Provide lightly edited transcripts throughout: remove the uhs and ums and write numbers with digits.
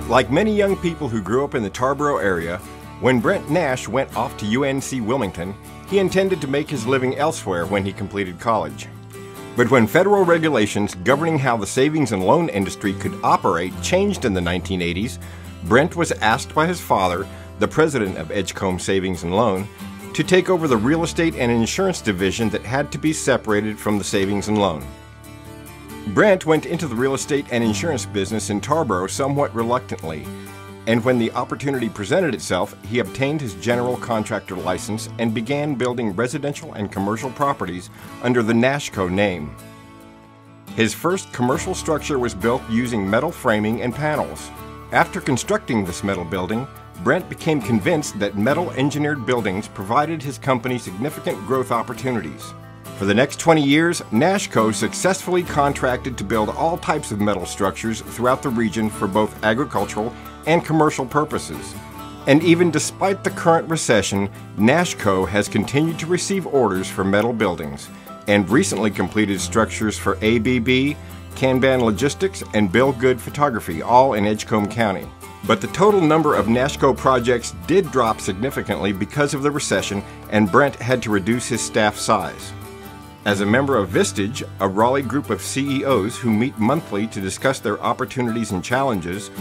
Like many young people who grew up in the Tarboro area, when Brent Nash went off to UNC Wilmington, he intended to make his living elsewhere when he completed college. But when federal regulations governing how the savings and loan industry could operate changed in the 1980s, Brent was asked by his father, the president of Edgecombe Savings and Loan, to take over the real estate and insurance division that had to be separated from the savings and loan. Brent went into the real estate and insurance business in Tarboro somewhat reluctantly, and when the opportunity presented itself, he obtained his general contractor license and began building residential and commercial properties under the Nash name. His first commercial structure was built using metal framing and panels. After constructing this metal building, Brent became convinced that metal engineered buildings provided his company significant growth opportunities. For the next 20 years, Nash successfully contracted to build all types of metal structures throughout the region for both agricultural and commercial purposes. And even despite the current recession, Nash has continued to receive orders for metal buildings and recently completed structures for ABB, Kanban Logistics, and Bill Good Photography, all in Edgecombe County. But the total number of Nash projects did drop significantly because of the recession, and Brent had to reduce his staff size. As a member of Vistage, a Raleigh group of CEOs who meet monthly to discuss their opportunities and challenges,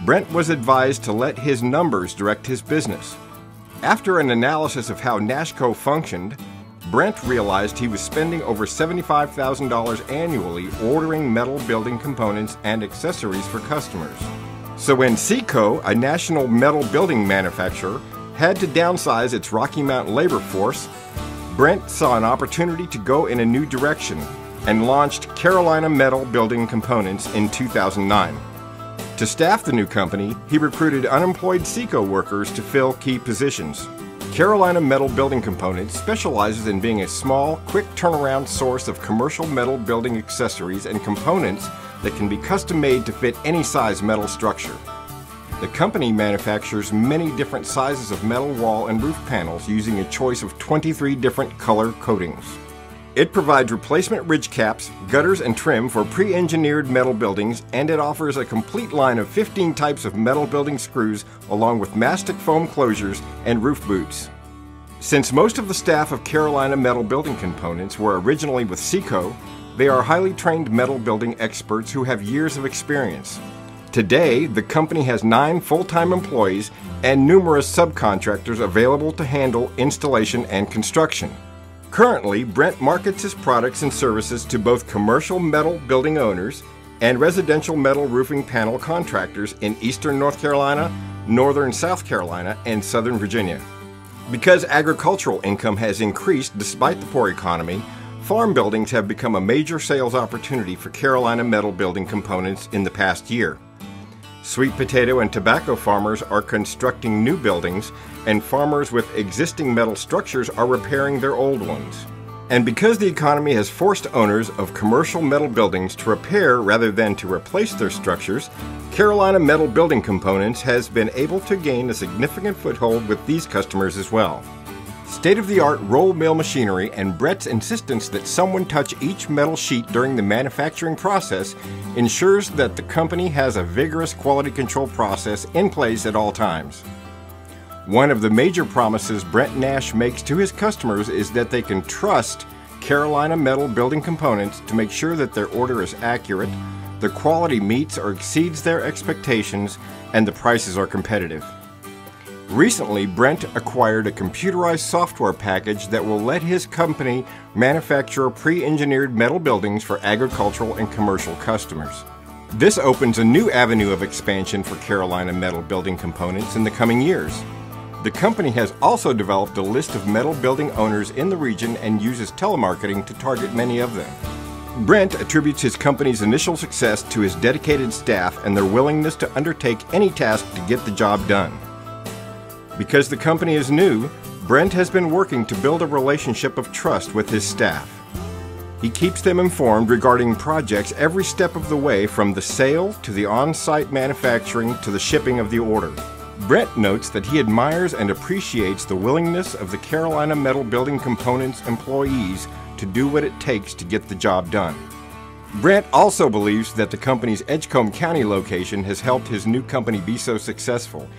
Brent was advised to let his numbers direct his business. After an analysis of how Nash functioned, Brent realized he was spending over $75,000 annually ordering metal building components and accessories for customers. So when Seco, a national metal building manufacturer, had to downsize its Rocky Mount labor force, Brent saw an opportunity to go in a new direction and launched Carolina Metal Building Components in 2009. To staff the new company, he recruited unemployed Seco workers to fill key positions. Carolina Metal Building Components specializes in being a small, quick turnaround source of commercial metal building accessories and components that can be custom made to fit any size metal structure. The company manufactures many different sizes of metal wall and roof panels using a choice of 23 different color coatings. It provides replacement ridge caps, gutters, and trim for pre-engineered metal buildings, and it offers a complete line of 15 types of metal building screws along with mastic foam closures and roof boots. Since most of the staff of Carolina Metal Building Components were originally with Seco, they are highly trained metal building experts who have years of experience. Today, the company has 9 full-time employees and numerous subcontractors available to handle installation and construction. Currently, Brent markets his products and services to both commercial metal building owners and residential metal roofing panel contractors in eastern North Carolina, northern South Carolina, and southern Virginia. Because agricultural income has increased despite the poor economy, farm buildings have become a major sales opportunity for Carolina Metal Building Components in the past year. Sweet potato and tobacco farmers are constructing new buildings, and farmers with existing metal structures are repairing their old ones. And because the economy has forced owners of commercial metal buildings to repair rather than to replace their structures, Carolina Metal Building Components has been able to gain a significant foothold with these customers as well. State-of-the-art roll mill machinery and Brent's insistence that someone touch each metal sheet during the manufacturing process ensures that the company has a vigorous quality control process in place at all times. One of the major promises Brent Nash makes to his customers is that they can trust Carolina Metal Building Components to make sure that their order is accurate, the quality meets or exceeds their expectations, and the prices are competitive. Recently, Brent acquired a computerized software package that will let his company manufacture pre-engineered metal buildings for agricultural and commercial customers. This opens a new avenue of expansion for Carolina Metal Building Components in the coming years. The company has also developed a list of metal building owners in the region and uses telemarketing to target many of them. Brent attributes his company's initial success to his dedicated staff and their willingness to undertake any task to get the job done. Because the company is new, Brent has been working to build a relationship of trust with his staff. He keeps them informed regarding projects every step of the way, from the sale to the on-site manufacturing to the shipping of the order. Brent notes that he admires and appreciates the willingness of the Carolina Metal Building Components employees to do what it takes to get the job done. Brent also believes that the company's Edgecombe County location has helped his new company be so successful,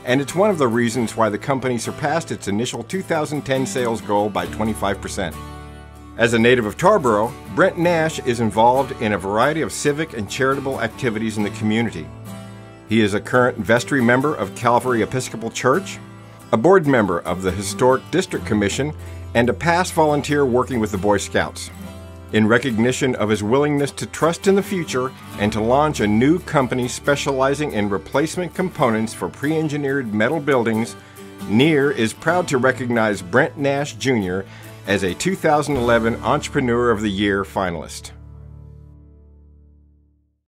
and it's one of the reasons why the company surpassed its initial 2010 sales goal by 25%. As a native of Tarboro, Brent Nash is involved in a variety of civic and charitable activities in the community. He is a current vestry member of Calvary Episcopal Church, a board member of the Historic District Commission, and a past volunteer working with the Boy Scouts. In recognition of his willingness to trust in the future and to launch a new company specializing in replacement components for pre-engineered metal buildings, NEER is proud to recognize Brent Nash Jr. as a 2011 Entrepreneur of the Year finalist.